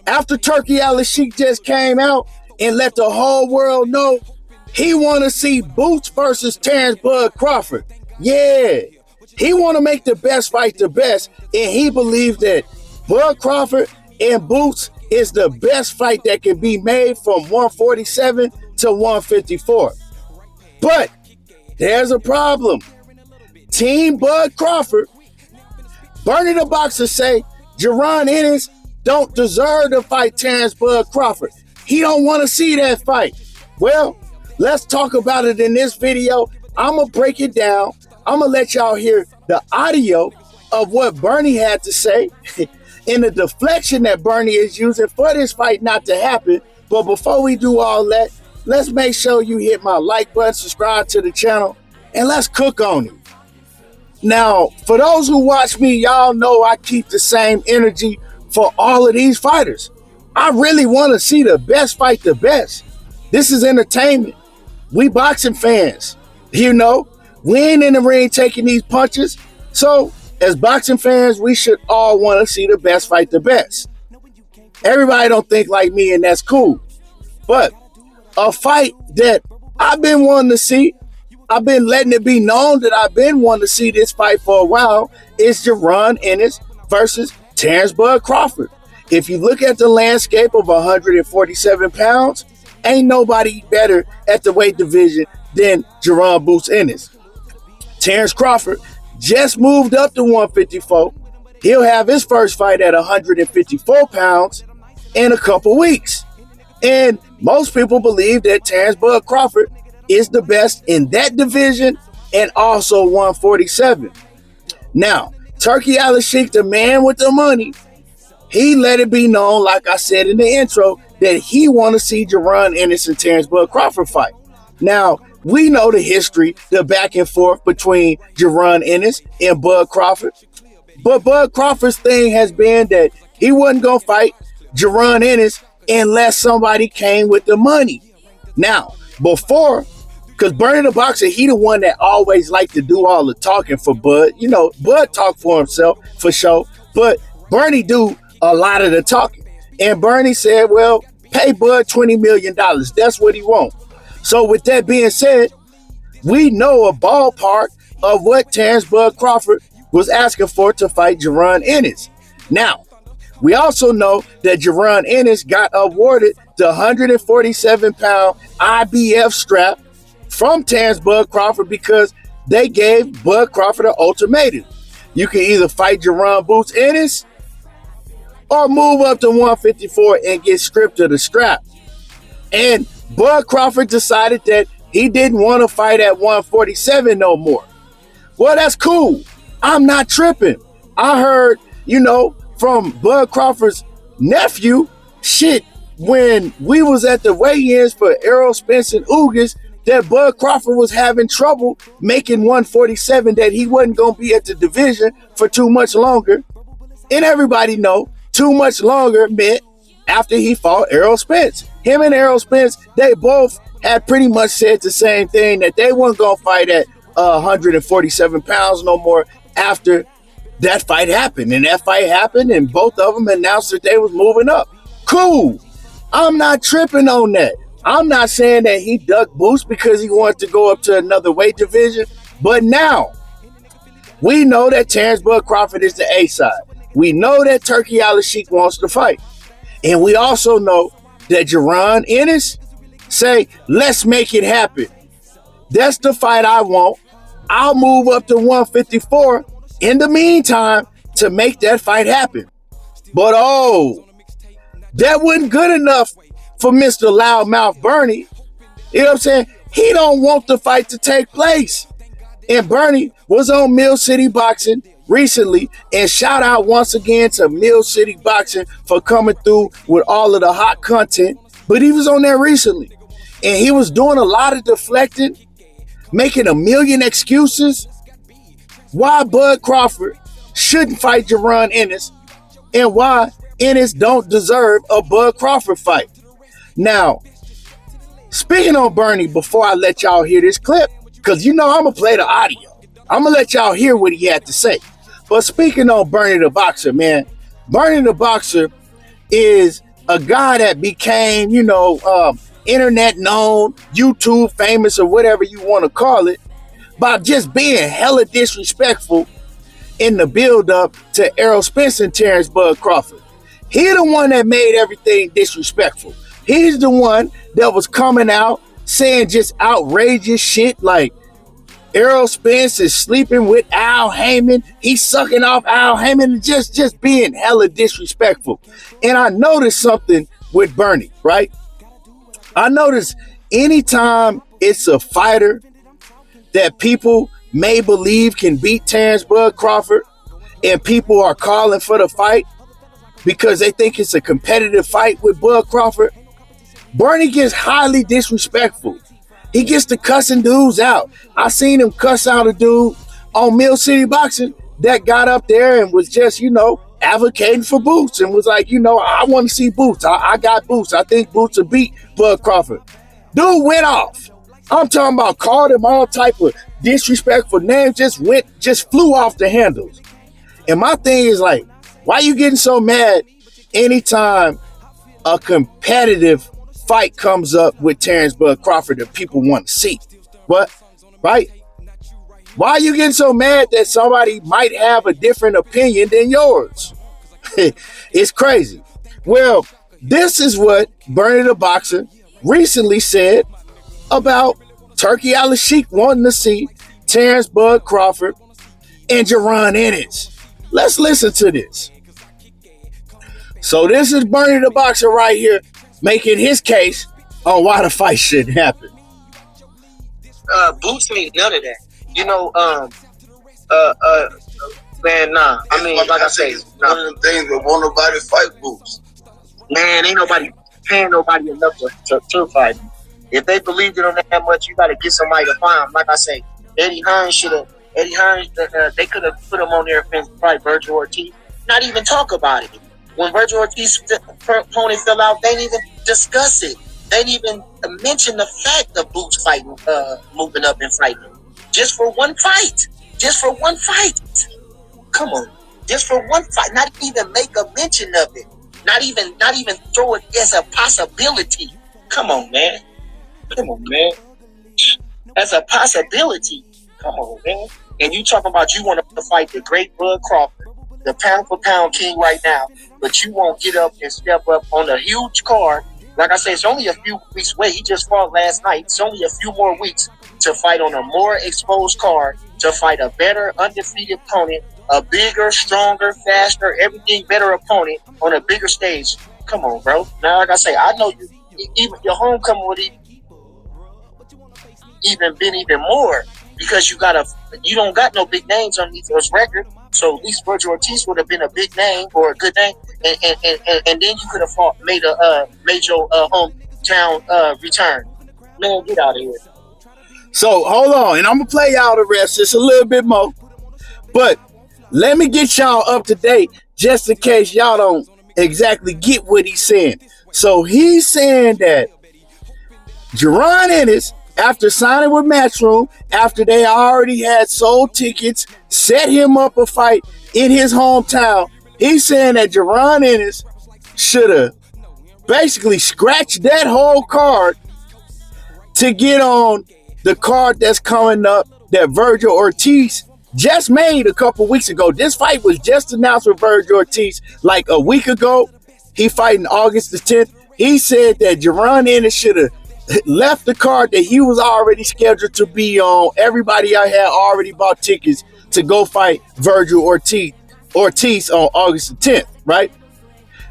After TURKI ALASHIKH just came out and let the whole world know he want to see Boots versus Terence Bud Crawford. Yeah, he want to make the best fight the best, and he believes that Bud Crawford and Boots is the best fight that can be made from 147 to 154. But there's a problem. Team Bud Crawford, Bernie the Boxer say Jaron Ennis don't deserve to fight Terence Bud Crawford. He don't want to see that fight. Well, let's talk about it in this video. I'm going to break it down. I'm going to let y'all hear the audio of what Bernie had to say and the deflection that Bernie is using for this fight not to happen. But before we do all that, let's make sure you hit my like button, subscribe to the channel, and let's cook on it. Now, for those who watch me, y'all know I keep the same energy for all of these fighters. I really want to see the best fight the best. This is entertainment. We boxing fans, you know, we ain't in the ring taking these punches. So as boxing fans, we should all want to see the best fight the best. Everybody don't think like me, and that's cool. But a fight that I've been wanting to see, I've been letting it be known that I've been wanting to see this fight for a while, is Jaron Ennis versus Terence Bud Crawford. If you look at the landscape of 147 pounds, ain't nobody better at the weight division than Jaron Boots Ennis. Terence Crawford just moved up to 154. He'll have his first fight at 154 pounds in a couple weeks. And most people believe that Terence Bud Crawford is the best in that division and also 147. Now, TURKI ALASHIKH, the man with the money, he let it be known, like I said in the intro, that he want to see Jaron Ennis and Terence Bud Crawford fight. Now, we know the history, the back and forth between Jaron Ennis and Bud Crawford. But Bud Crawford's thing has been that he wasn't going to fight Jaron Ennis unless somebody came with the money. Now, before, because Bernie the Boxer, he the one that always liked to do all the talking for Bud. You know, Bud talk for himself, for sure. But Bernie do a lot of the talking. And Bernie said, well, pay Bud $20 million. That's what he wants. So with that being said, we know a ballpark of what Terence Bud Crawford was asking for to fight Jaron Ennis. Now, we also know that Jaron Ennis got awarded the 147-pound IBF strap from Terence Bud Crawford because they gave Bud Crawford an ultimatum. You can either fight Jaron Boots Ennis or move up to 154 and get stripped of the strap. And Bud Crawford decided that he didn't want to fight at 147 no more. Well, that's cool. I'm not tripping. I heard, you know, from Bud Crawford's nephew, shit, when we was at the weigh-ins for Errol Spence and Ugas, that Bud Crawford was having trouble making 147, that he wasn't going to be at the division for too much longer. And everybody know too much longer meant after he fought Errol Spence. Him and Errol Spence, they both had pretty much said the same thing, that they weren't going to fight at 147 pounds no more after that fight happened. And that fight happened, and both of them announced that they was moving up. Cool. I'm not tripping on that. I'm not saying that he ducked Boots because he wanted to go up to another weight division. But now, we know that Terence Bud Crawford is the A side. We know that TURKI ALASHIKH wants to fight. And we also know that Jaron Ennis say, let's make it happen. That's the fight I want. I'll move up to 154 in the meantime to make that fight happen. But oh, that wasn't good enough for Mr. Loudmouth Bernie. You know what I'm saying? He don't want the fight to take place. And Bernie was on Mill City Boxing recently, and shout out once again to Mill City Boxing for coming through with all of the hot content. But he was on there recently, and he was doing a lot of deflecting, making a million excuses why Bud Crawford shouldn't fight Jaron Ennis and why Ennis don't deserve a Bud Crawford fight. Now, speaking on Bernie, before I let y'all hear this clip, because you know I'm going to play the audio. I'm going to let y'all hear what he had to say. But speaking on Bernie the Boxer, man, Bernie the Boxer is a guy that became, internet known, YouTube famous, or whatever you want to call it, by just being hella disrespectful in the build up to Errol Spence and Terence Bud Crawford. He the one that made everything disrespectful. He's the one that was coming out saying just outrageous shit like Errol Spence is sleeping with Al Heyman. He's sucking off Al Heyman, just being hella disrespectful. And I noticed something with Bernie, right? I noticed anytime it's a fighter that people may believe can beat Terence Bud Crawford and people are calling for the fight because they think it's a competitive fight with Bud Crawford, Bernie gets highly disrespectful. He gets to cussing dudes out. I seen him cuss out a dude on Mill City Boxing that got up there and was just, advocating for Boots and was like, I want to see Boots. I got Boots. I think Boots will beat Bud Crawford. Dude went off. I'm talking about called him all type of disrespectful names, just flew off the handles. And my thing is like, why you getting so mad anytime a competitive fight comes up with Terence Bud Crawford that people want to see? What? Right? Why are you getting so mad that somebody might have a different opinion than yours? It's crazy. Well, this is what Bernie the Boxer recently said about TURKI ALASHIKH wanting to see Terence Bud Crawford and Jaron Ennis. Let's listen to this. So this is Bernie the Boxer right here making his case on why the fight shouldn't happen. Boots ain't none of that. Man, nah. I mean, like I say, one of the things that won't nobody fight Boots. Man, ain't nobody paying nobody enough to fight him. If they believed in him that much, you got to get somebody to fight him. Like I say, Eddie Hearns, they could have put him on there against probably Virgil Ortiz. Not even talk about it. When Virgil Ortiz's opponent fell out, they didn't even discuss it. They didn't even mention the fact of Boots fighting, moving up and fighting. Just for one fight. Come on. Just for one fight. Not even make a mention of it. Not even throw it as a possibility. Come on, man. As a possibility. Come on, man. And you talking about you want to fight the great Bud Crawford, the pound for pound king right now, but you won't get up and step up on a huge card. Like I say, it's only a few weeks away. He just fought last night. It's only a few more weeks to fight on a more exposed card, to fight a better, undefeated opponent, a bigger, stronger, faster, everything better opponent on a bigger stage. Come on, bro. Now, like I say, I know you. Even your homecoming would even more because you don't got no big names on those record. So at least Virgil Ortiz would have been a big name or a good name, and then you could have made your hometown return. Man, get out of here. So hold on, and I'm gonna play y'all the rest just a little bit more, but let me get y'all up to date just in case y'all don't exactly get what he's saying. So he's saying that Jaron Ennis, after signing with Matchroom, after they already had sold tickets, set him up a fight in his hometown, he's saying that Jaron Ennis should have basically scratched that whole card to get on the card that's coming up that Virgil Ortiz just made a couple weeks ago. This fight was just announced with Virgil Ortiz like a week ago. He fighting August the 10th. He said that Jaron Ennis should have left the card that he was already scheduled to be on. Everybody out had already bought tickets to go fight Virgil Ortiz on August the 10th, right?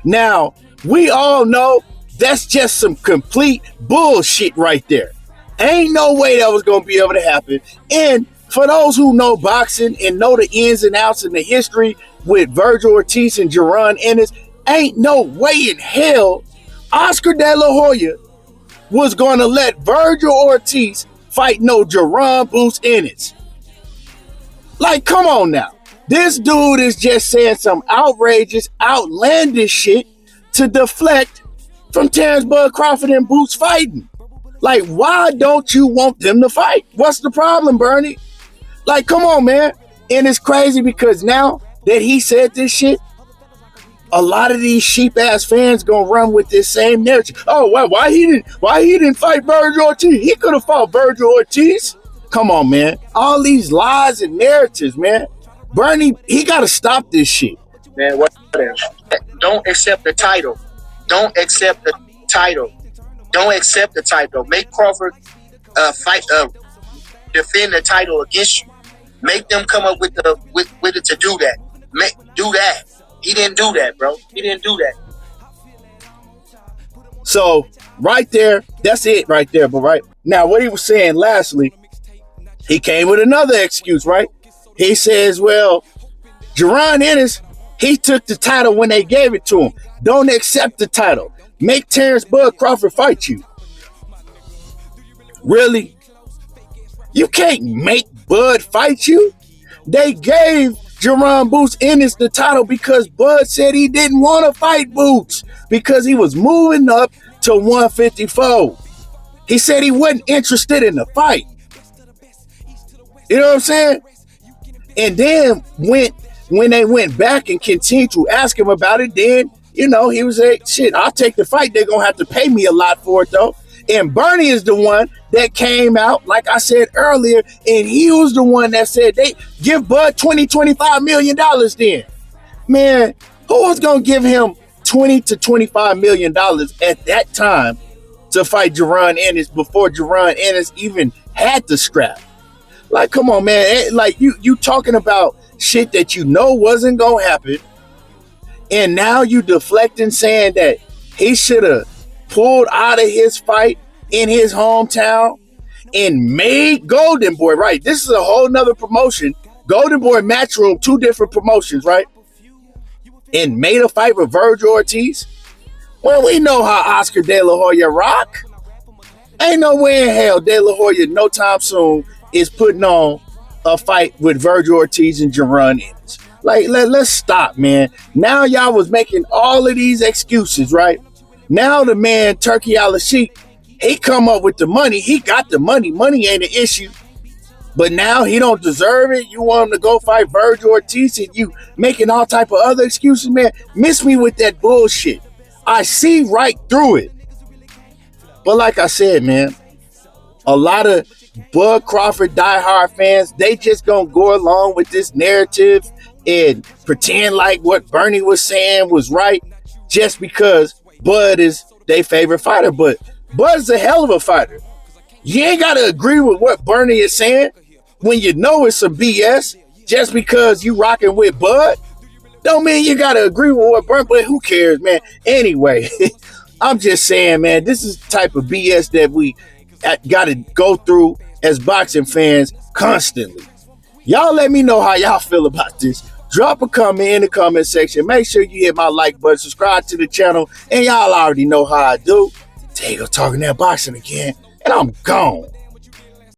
Now, we all know that's just some complete bullshit right there. Ain't no way that was going to be able to happen. And for those who know boxing and know the ins and outs and the history with Virgil Ortiz and Jaron Ennis, ain't no way in hell Oscar De La Hoya was going to let Virgil Ortiz fight no Jaron Boots Ennis. Like, come on now. This dude is just saying some outrageous, outlandish shit to deflect from Terence Bud Crawford and Boots fighting. Like, why don't you want them to fight? What's the problem, Bernie? Like, come on, man. And it's crazy because now that he said this shit, A lot of these sheep ass fans gonna run with this same narrative. Oh, why he didn't fight Virgil Ortiz? He could have fought Virgil Ortiz. Come on, man. All these lies and narratives, man. Bernie, he gotta stop this shit. Man, whatever. Don't accept the title. Don't accept the title. Don't accept the title. Make Crawford fight, defend the title against you. Make them come up with it to do that. Do that. He didn't do that, bro. He didn't do that. So right there, that's it right there. But right now, what he was saying lastly, he came with another excuse, right? He says, well, Jaron Ennis, he took the title when they gave it to him. Don't accept the title. Make Terence Bud Crawford fight you. Really? You can't make Bud fight you? They gave Jaron Boots Ennis the title because Bud said he didn't want to fight Boots because he was moving up to 154. He said he wasn't interested in the fight. You know what I'm saying? And then when they went back and continued to ask him about it, then, you know, he was like, shit, I'll take the fight. They're going to have to pay me a lot for it, though. And Bernie is the one that came out, like I said earlier, and he was the one that said they give Bud $25 million then. Man, who was going to give him $20 to $25 million at that time to fight Jaron Ennis before Jaron Ennis even had the strap? Like, come on, man. Like, you talking about shit that you know wasn't going to happen, and now you deflecting saying that he should have pulled out of his fight in his hometown and made Golden Boy, right? This is a whole nother promotion. Golden Boy Matchroom, 2 different promotions, right? And made a fight with Virgil Ortiz. Well, we know how Oscar De La Hoya rock. Ain't no way in hell De La Hoya no time soon is putting on a fight with Virgil Ortiz and Jaron Ennis. Like, let's stop, man. Now y'all was making all of these excuses, right? Now the man, TURKI ALASHIKH, he come up with the money. He got the money. Money ain't an issue. But now he don't deserve it. You want him to go fight Virgil Ortiz and you making all type of other excuses, man. Miss me with that bullshit. I see right through it. But like I said, man, a lot of Bud Crawford diehard fans, they just gonna go along with this narrative and pretend like what Bernie was saying was right just because Bud is their favorite fighter. But Bud's a hell of a fighter. You ain't gotta agree with what Bernie is saying when you know it's some BS just because you rocking with Bud. Don't mean you gotta agree with what Bernie, but who cares, man? Anyway, I'm just saying, man, this is the type of BS that we gotta go through as boxing fans constantly. Y'all let me know how y'all feel about this. Drop a comment in the comment section. Make sure you hit my like button, subscribe to the channel, and y'all already know how I do. There you go, talking that boxing again, and I'm gone.